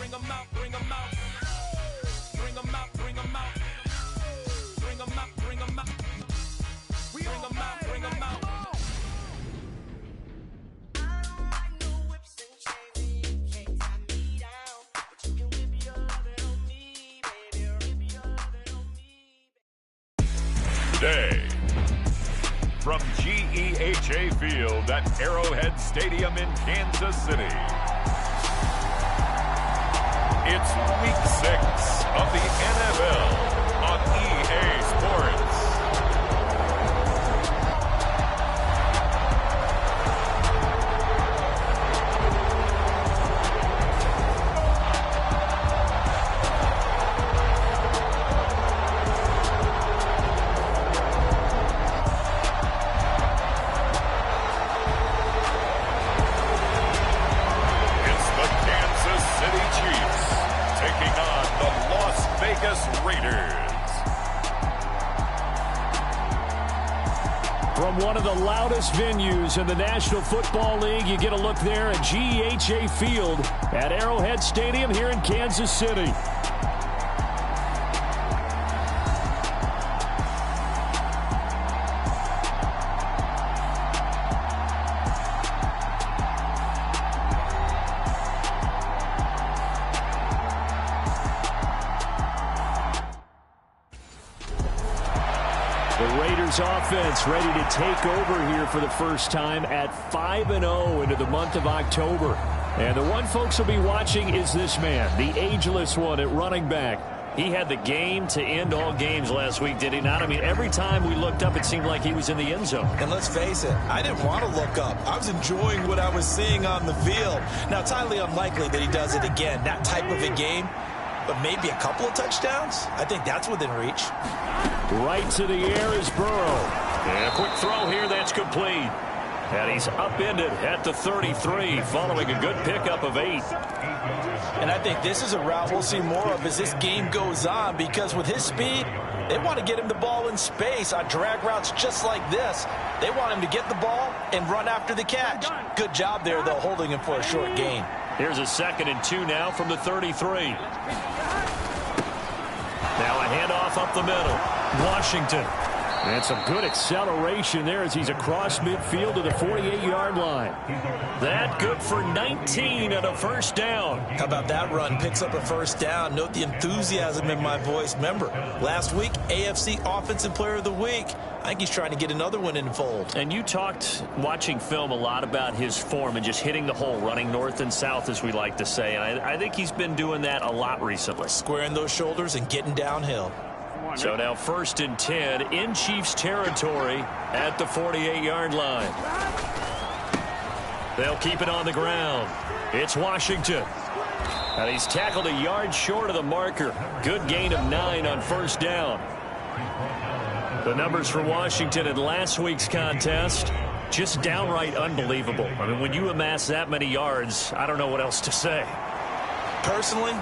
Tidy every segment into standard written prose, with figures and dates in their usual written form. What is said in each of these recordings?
bring them out, bring them out. Bring them out, bring them out. Bring them out, bring them out. Bring them out, bring them out. Today, from GEHA Field at Arrowhead Stadium in Kansas City, it's Week 6 of the NFL on EA Sports. From one of the loudest venues in the National Football League, you get a look there at GEHA Field at Arrowhead Stadium here in Kansas City. Offense ready to take over here for the first time at 5-0 into the month of October. And the one folks will be watching is this man, the ageless one at running back. He had the game to end all games last week, did he not? I mean, every time we looked up, it seemed like he was in the end zone. And let's face it, I didn't want to look up. I was enjoying what I was seeing on the field. Now, it's highly unlikely that he does it again, that type of a game. But maybe a couple of touchdowns? I think that's within reach. Right to the air is Burrow. And a quick throw here, that's complete. And he's upended at the 33, following a good pickup of 8. And I think this is a route we'll see more of as this game goes on, because with his speed, they want to get him the ball in space on drag routes just like this. They want him to get the ball and run after the catch. Good job there, though, holding him for a short gain. Here's a 2nd and 2 now from the 33. Now a handoff up the middle. Washington. And some good acceleration there as he's across midfield to the 48-yard line. That good for 19 and a first down. How about that run? Picks up a first down. Note the enthusiasm in my voice. Remember, last week, AFC Offensive Player of the Week. I think he's trying to get another one in the fold. And you talked, watching film, a lot about his form and just hitting the hole, running north and south, as we like to say. And I think he's been doing that a lot recently. Squaring those shoulders and getting downhill. So now 1st and 10 in Chiefs territory at the 48-yard line. They'll keep it on the ground. It's Washington. And he's tackled a yard short of the marker. Good gain of 9 on first down. The numbers for Washington in last week's contest, just downright unbelievable. I mean, when you amass that many yards, I don't know what else to say. Personally,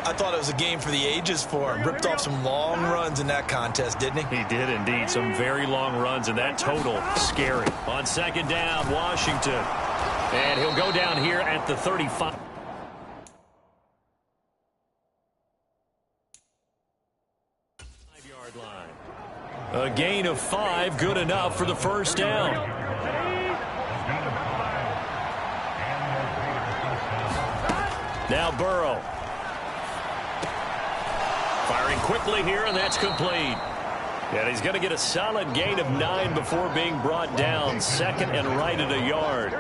I thought it was a game for the ages for him. Ripped off some long runs in that contest, didn't he? He did indeed. Some very long runs, and that total, scary. On 2nd down, Washington. And he'll go down here at the 35. A gain of 5, good enough for the first down. Now Burrow. Firing quickly here, and that's complete. And he's going to get a solid gain of 9 before being brought down. 2nd and right at a yard.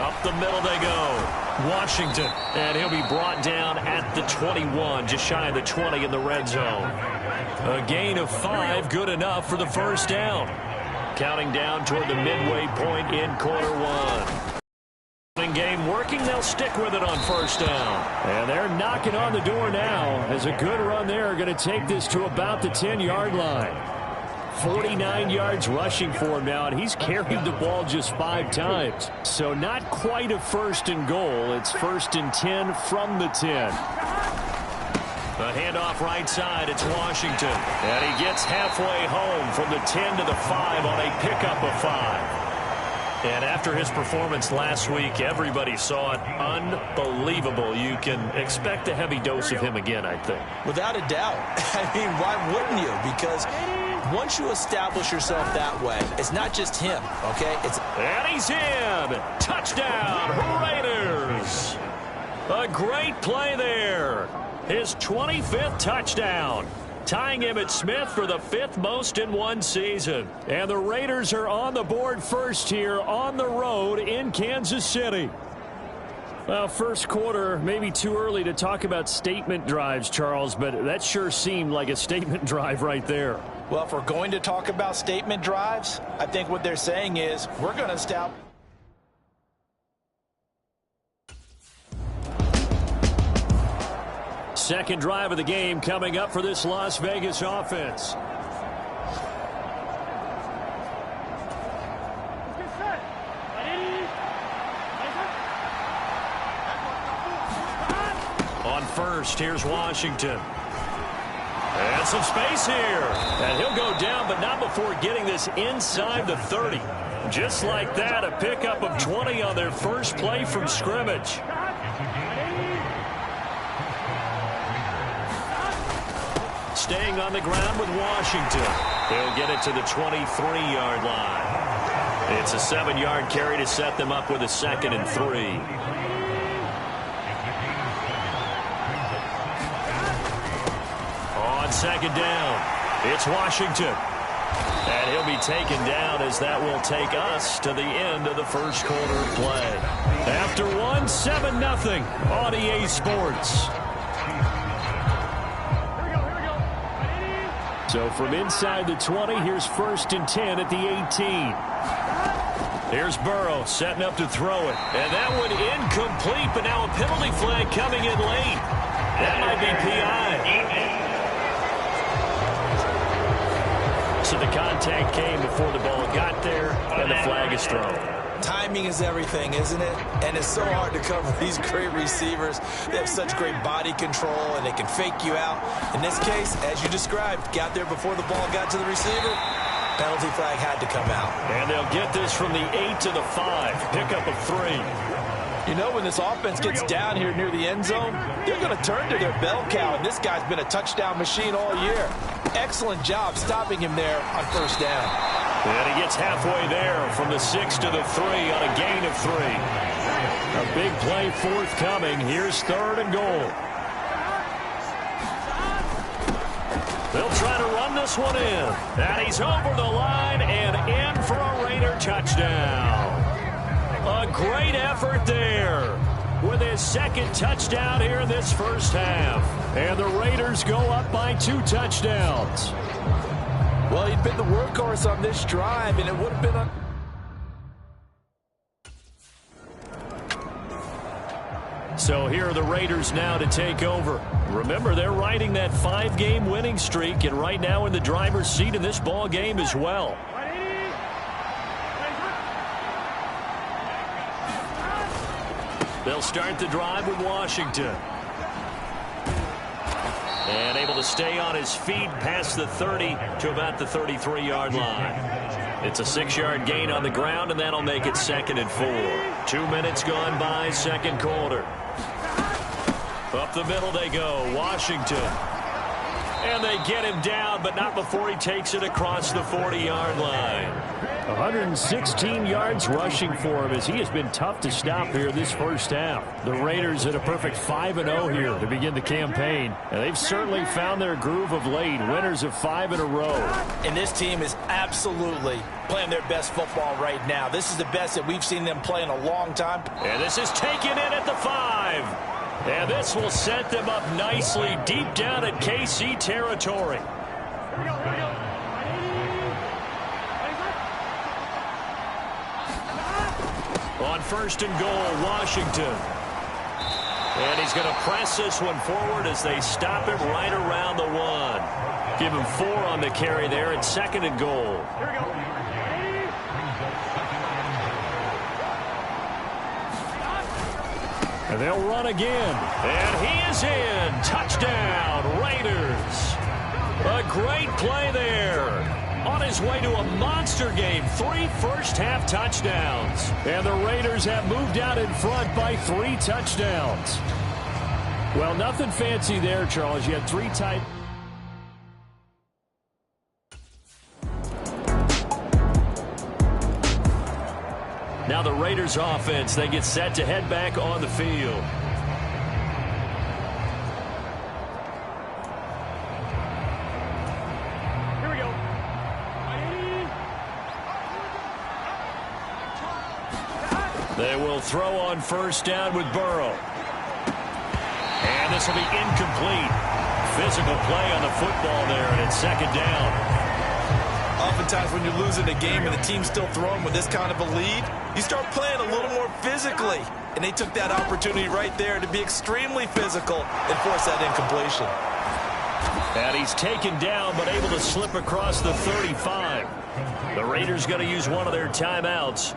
Up the middle they go. Washington, and he'll be brought down at the 21, just shy of the 20 in the red zone. A gain of 5, good enough for the first down. Counting down toward the midway point in quarter 1. Game working, they'll stick with it on first down. And they're knocking on the door now as a good run there. Going to take this to about the 10-yard line. 49 yards rushing for him now, and he's carried the ball just 5 times. So not quite a 1st and goal. It's 1st and 10 from the 10. A handoff right side. It's Washington. And he gets halfway home from the 10 to the 5 on a pickup of 5. And after his performance last week, everybody saw it unbelievable. You can expect a heavy dose of him again, I think. Without a doubt. I mean, why wouldn't you? Because once you establish yourself that way, it's not just him, okay? And he's in. Touchdown, Raiders. A great play there. His 25th touchdown, tying Emmitt Smith for the 5th most in one season. And the Raiders are on the board first here on the road in Kansas City. Well, first quarter, maybe too early to talk about statement drives, Charles, but that sure seemed like a statement drive right there. Well, if we're going to talk about statement drives, I think what they're saying is we're going to stop. Second drive of the game coming up for this Las Vegas offense. On first, here's Washington. And some space here. And he'll go down, but not before getting this inside the 30. Just like that, a pickup of 20 on their first play from scrimmage. Staying on the ground with Washington. He'll get it to the 23-yard line. It's a 7-yard carry to set them up with a 2nd and 3. On second down, it's Washington. And he'll be taken down as that will take us to the end of the first quarter of play. After one, 7-0 on EA Sports. So from inside the 20, here's 1st and 10 at the 18. Here's Burrow setting up to throw it. And that one incomplete, but now a penalty flag coming in late. That might be PI. So the contact came before the ball got there, and the flag is thrown. Timing is everything, isn't it? And it's so hard to cover these great receivers. They have such great body control, and they can fake you out. In this case, as you described, got there before the ball got to the receiver. Penalty flag had to come out. And they'll get this from the 8 to the 5. Pickup of 3. You know, when this offense gets down here near the end zone, they're going to turn to their bell cow, and this guy's been a touchdown machine all year. Excellent job stopping him there on first down. And he gets halfway there from the 6 to the 3 on a gain of 3. A big play forthcoming. Here's 3rd and goal. They'll try to run this one in. And he's over the line and in for a Raider touchdown. A great effort there with his 2nd touchdown here in this first half. And the Raiders go up by 2 touchdowns. Well, he'd been the workhorse on this drive, and it would have been So here are the Raiders now to take over. Remember, they're riding that 5-game winning streak, and right now in the driver's seat in this ball game as well. They'll start the drive with Washington. And able to stay on his feet past the 30 to about the 33-yard line. It's a 6-yard gain on the ground, and that'll make it 2nd and 4. 2 minutes gone by, second quarter. Up the middle they go, Washington. And they get him down, but not before he takes it across the 40-yard line. 116 yards rushing for him as he has been tough to stop here this first half. The Raiders at a perfect 5-0 here to begin the campaign. And they've certainly found their groove of late, winners of 5 in a row. And this team is absolutely playing their best football right now. This is the best that we've seen them play in a long time. And this is taken in at the 5. And this will set them up nicely deep down at KC territory. On 1st and goal, Washington. And he's going to press this one forward as they stop him right around the 1. Give him 4 on the carry there at 2nd and goal. And they'll run again. And he is in. Touchdown, Raiders. A great play there on his way to a monster game. 3 first-half touchdowns. And the Raiders have moved out in front by 3 touchdowns. Well, nothing fancy there, Charles. You had 3 tight. Now the Raiders offense, they get set to head back on the field. Here we go. They will throw on first down with Burrow. And this will be incomplete. Physical play on the football there, and it's second down. Oftentimes when you're losing a game and the team's still throwing with this kind of a lead, you start playing a little more physically. And they took that opportunity right there to be extremely physical and force that incompletion. And he's taken down but able to slip across the 35. The Raiders going to use one of their timeouts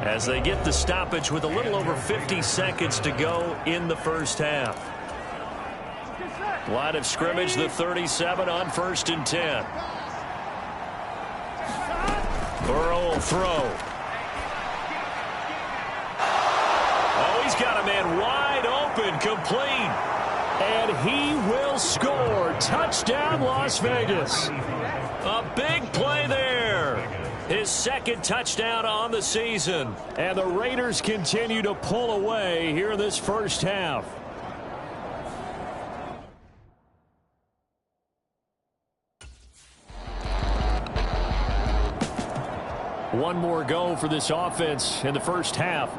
as they get the stoppage with a little over 50 seconds to go in the first half. Line of scrimmage, the 37 on 1st and 10. Burrow will throw. Oh, he's got a man wide open, complete. And he will score. Touchdown, Las Vegas. A big play there. His 2nd touchdown on the season. And the Raiders continue to pull away here in this first half. One more go for this offense in the first half.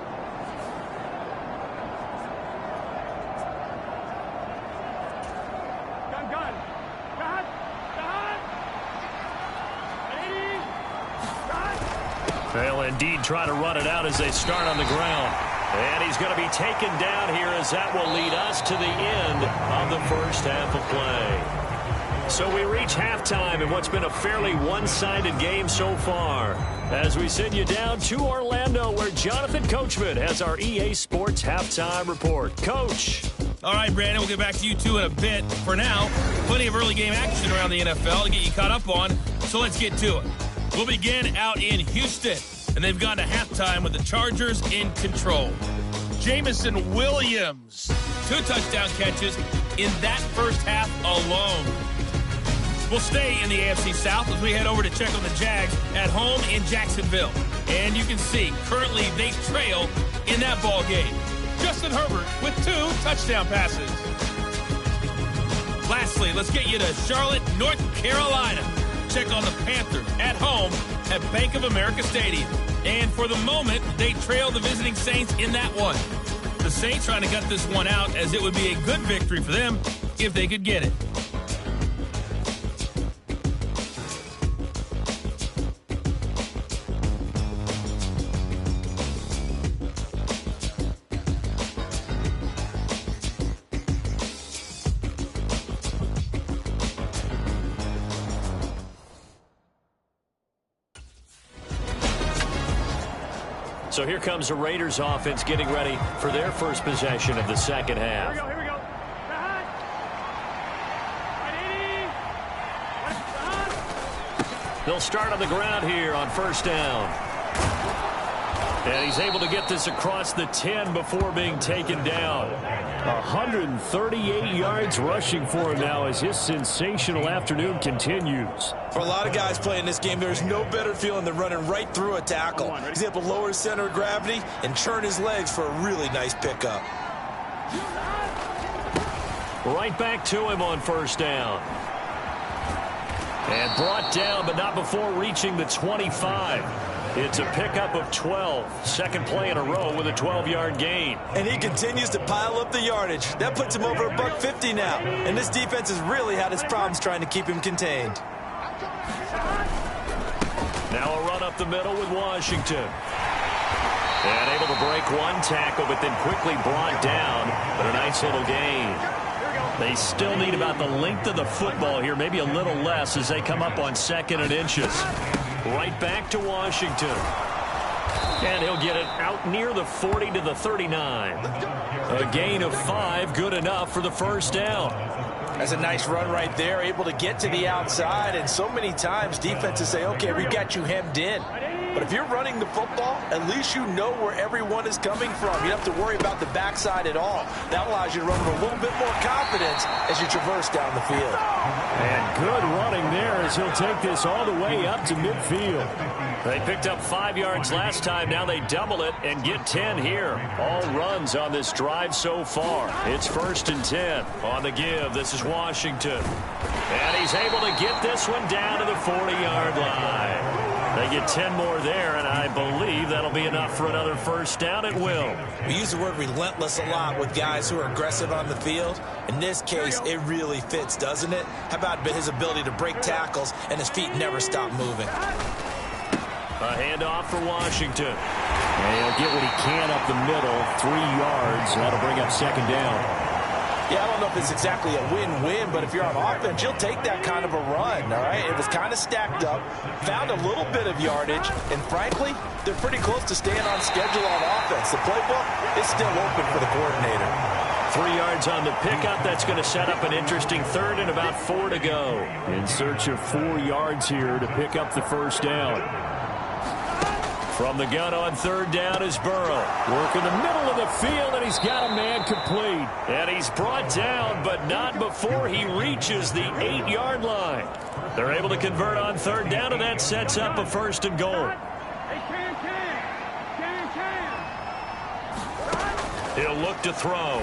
They'll indeed try to run it out as they start on the ground. And he's going to be taken down here as that will lead us to the end of the first half of play. So we reach halftime in what's been a fairly one-sided game so far. As we send you down to Orlando, where Jonathan Coachman has our EA Sports Halftime Report. Coach. All right, Brandon, we'll get back to you two in a bit. For now, plenty of early game action around the NFL to get you caught up on, so let's get to it. We'll begin out in Houston, and they've gone to halftime with the Chargers in control. Jameson Williams, 2 touchdown catches in that first half alone. We'll stay in the AFC South as we head over to check on the Jags at home in Jacksonville. And you can see, currently they trail in that ball game. Justin Herbert with 2 touchdown passes. Lastly, let's get you to Charlotte, North Carolina. Check on the Panthers at home at Bank of America Stadium. And for the moment, they trail the visiting Saints in that one. The Saints trying to gut this one out, as it would be a good victory for them if they could get it. So here comes the Raiders offense getting ready for their first possession of the second half. Here we go. They'll start on the ground here on first down. And he's able to get this across the 10 before being taken down. 138 yards rushing for him now as his sensational afternoon continues. For a lot of guys playing this game, there's no better feeling than running right through a tackle. He's able to lower his center of gravity and turn his legs for a really nice pickup. Right back to him on first down. And brought down, but not before reaching the 25. It's a pickup of 12. Second play in a row with a 12-yard gain. And he continues to pile up the yardage. That puts him over $150 now. And this defense has really had its problems trying to keep him contained. Now a run up the middle with Washington. And able to break one tackle, but then quickly brought down. But a nice little gain. They still need about the length of the football here, maybe a little less as they come up on 2nd and inches. Right back to Washington. And he'll get it out near the 40 to the 39. A gain of 5, good enough for the first down. That's a nice run right there, able to get to the outside, and so many times defenses say, okay, we got you hemmed in. But if you're running the football, at least you know where everyone is coming from. You don't have to worry about the backside at all. That allows you to run with a little bit more confidence as you traverse down the field. And good running there as he'll take this all the way up to midfield. They picked up 5 yards last time. Now they double it and get 10 here. All runs on this drive so far. It's 1st and 10 on the give. This is Washington. And he's able to get this one down to the 40-yard line. They get 10 more there, and I believe that'll be enough for another first down. It will. We use the word relentless a lot with guys who are aggressive on the field. In this case, it really fits, doesn't it? How about his ability to break tackles and his feet never stop moving? A handoff for Washington. And he'll get what he can up the middle, 3 yards. That'll bring up 2nd down. Yeah, I don't know if it's exactly a win-win, but if you're on offense, you'll take that kind of a run, all right? It was kind of stacked up, found a little bit of yardage, and frankly, they're pretty close to staying on schedule on offense. The playbook is still open for the coordinator. 3 yards on the pickup. That's going to set up an interesting 3rd and about 4 to go. In search of 4 yards here to pick up the first down. From the gun on 3rd down is Burrow. Working the middle of the field, and he's got a man complete. And he's brought down, but not before he reaches the 8-yard line. They're able to convert on 3rd down, and that sets up a 1st and goal. He'll look to throw.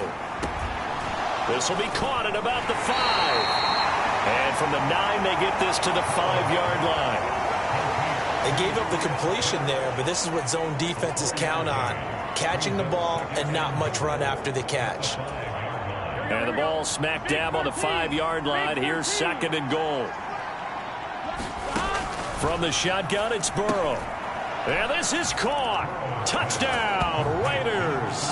This will be caught at about the 5. And from the 9, they get this to the 5-yard line. They gave up the completion there, but this is what zone defenses count on. Catching the ball and not much run after the catch. And the ball smack dab on the 5-yard line. Here's 2nd and goal. From the shotgun, it's Burrow. And this is caught. Touchdown, Raiders.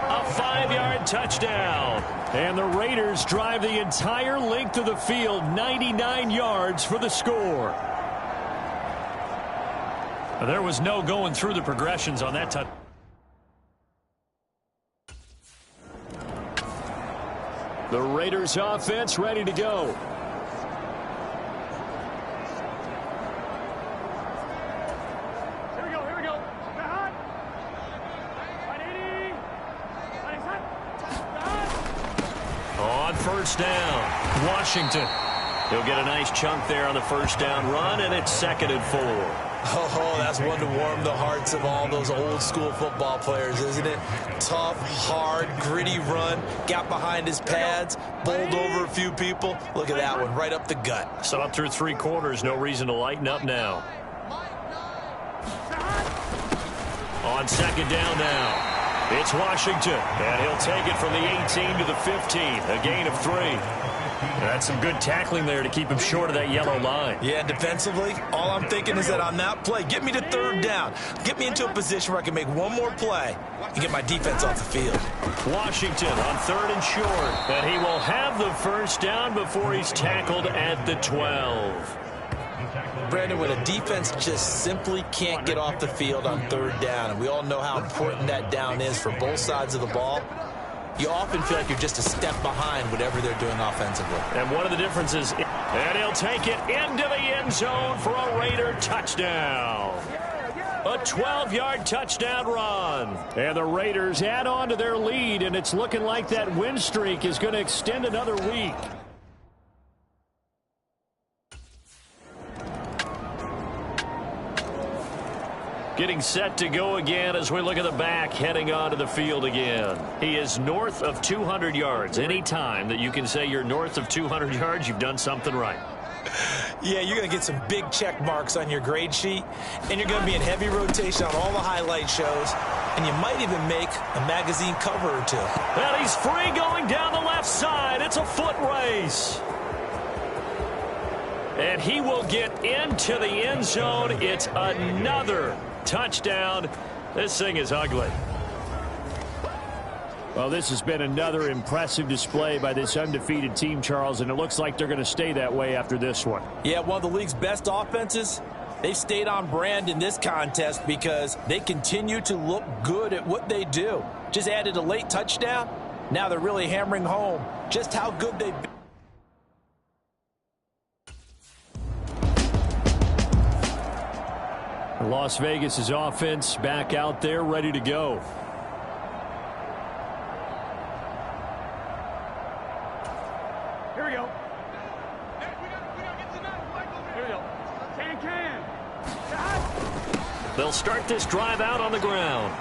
A 5-yard touchdown. And the Raiders drive the entire length of the field, 99 yards for the score. There was no going through the progressions on that touch. The Raiders offense ready to go. Here we go. On 1st down, Washington. He'll get a nice chunk there on the 1st down run, and it's 2nd and 4. Oh, that's one to warm the hearts of all those old school football players, isn't it? Tough, hard, gritty run, got behind his pads, bowled over a few people. Look at that one, right up the gut. So up through 3 quarters, no reason to lighten up now. On 2nd down now, it's Washington, and he'll take it from the 18 to the 15, a gain of 3. That's some good tackling there to keep him short of that yellow line. Yeah, defensively, all I'm thinking is that on that play, get me to 3rd down. Get me into a position where I can make one more play and get my defense off the field. Washington on 3rd and short. And he will have the 1st down before he's tackled at the 12. Brandon, when a defense just simply can't get off the field on 3rd down, and we all know how important that down is for both sides of the ball, you often feel like you're just a step behind whatever they're doing offensively. And one of the differences, and he'll take it into the end zone for a Raider touchdown. A 12-yard touchdown run. And the Raiders add on to their lead, and it's looking like that win streak is going to extend another week. Getting set to go again as we look at the back heading onto the field again. He is north of 200 yards. Any time that you can say you're north of 200 yards, you've done something right. Yeah, you're going to get some big check marks on your grade sheet, and you're going to be in heavy rotation on all the highlight shows, and you might even make a magazine cover or 2. And he's free going down the left side. It's a foot race. And he will get into the end zone. It's another touchdown. This thing is ugly. Well, this has been another impressive display by this undefeated team, Charles, and it looks like they're going to stay that way after this one. Yeah, one of the league's best offenses. They've stayed on brand in this contest because they continue to look good at what they do. Just added a late touchdown. Now they're really hammering home just how good they've been. Las Vegas' offense back out there ready to go. Here we go. Here we go. Can. They'll start this drive out on the ground.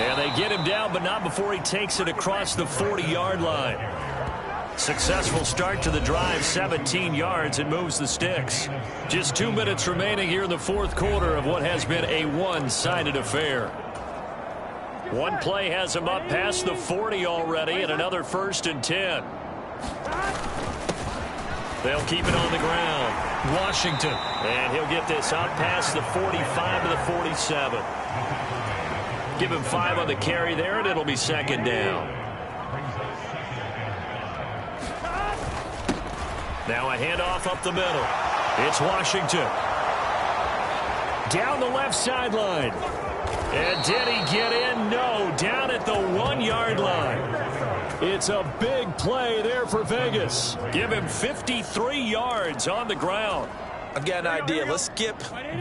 And they get him down, but not before he takes it across the 40-yard line. Successful start to the drive, 17 yards, and moves the sticks. Just 2 minutes remaining here in the fourth quarter of what has been a one-sided affair. One play has him up past the 40 already, and another 1st and 10. They'll keep it on the ground. Washington. And he'll get this out past the 45 to the 47. Give him 5 on the carry there, and it'll be 2nd down. Now a handoff up the middle. It's Washington. Down the left sideline. And did he get in? No, down at the 1-yard line. It's a big play there for Vegas. Give him 53 yards on the ground. I've got an idea. Let's skip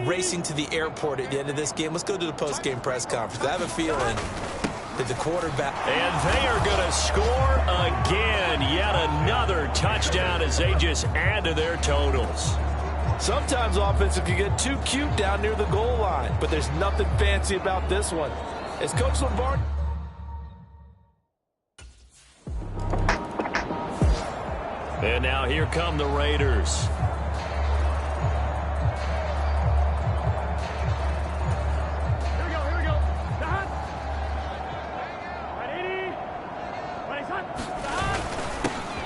racing to the airport at the end of this game. Let's go to the post-game press conference. I have a feeling that the quarterback... And they are going to score again. Yet another touchdown as they just add to their totals. Sometimes offensive can get too cute down near the goal line, but there's nothing fancy about this one. As Coach Lombardi... And now here come the Raiders.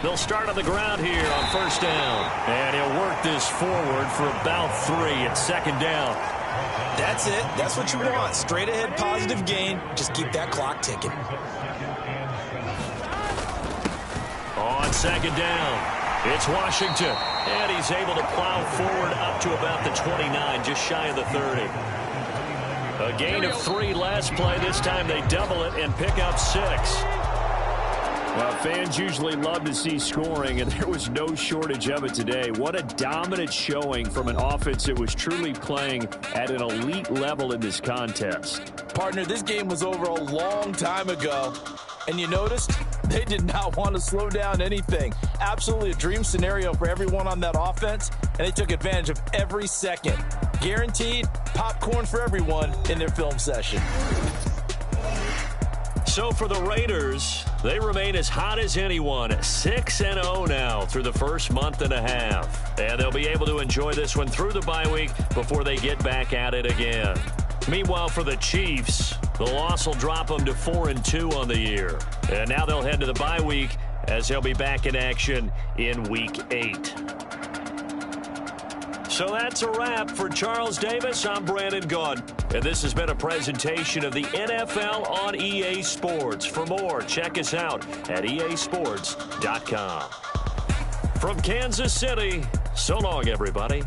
They'll start on the ground here on 1st down. And he'll work this forward for about 3 at 2nd down. That's it. That's what you want. Straight ahead positive gain. Just keep that clock ticking. On 2nd down, it's Washington. And he's able to plow forward up to about the 29, just shy of the 30. A gain of 3 last play. This time they double it and pick up 6. Well, fans usually love to see scoring, and there was no shortage of it today. What a dominant showing from an offense that was truly playing at an elite level in this contest. Partner, this game was over a long time ago, and you noticed they did not want to slow down anything. Absolutely a dream scenario for everyone on that offense, and they took advantage of every second. Guaranteed popcorn for everyone in their film session. So for the Raiders, they remain as hot as anyone, 6-0 now through the first month and a half. And they'll be able to enjoy this one through the bye week before they get back at it again. Meanwhile, for the Chiefs, the loss will drop them to 4-2 on the year. And now they'll head to the bye week as they'll be back in action in Week 8. So that's a wrap for Charles Davis. I'm Brandon Gaudin, and this has been a presentation of the NFL on EA Sports. For more, check us out at easports.com. From Kansas City, so long, everybody.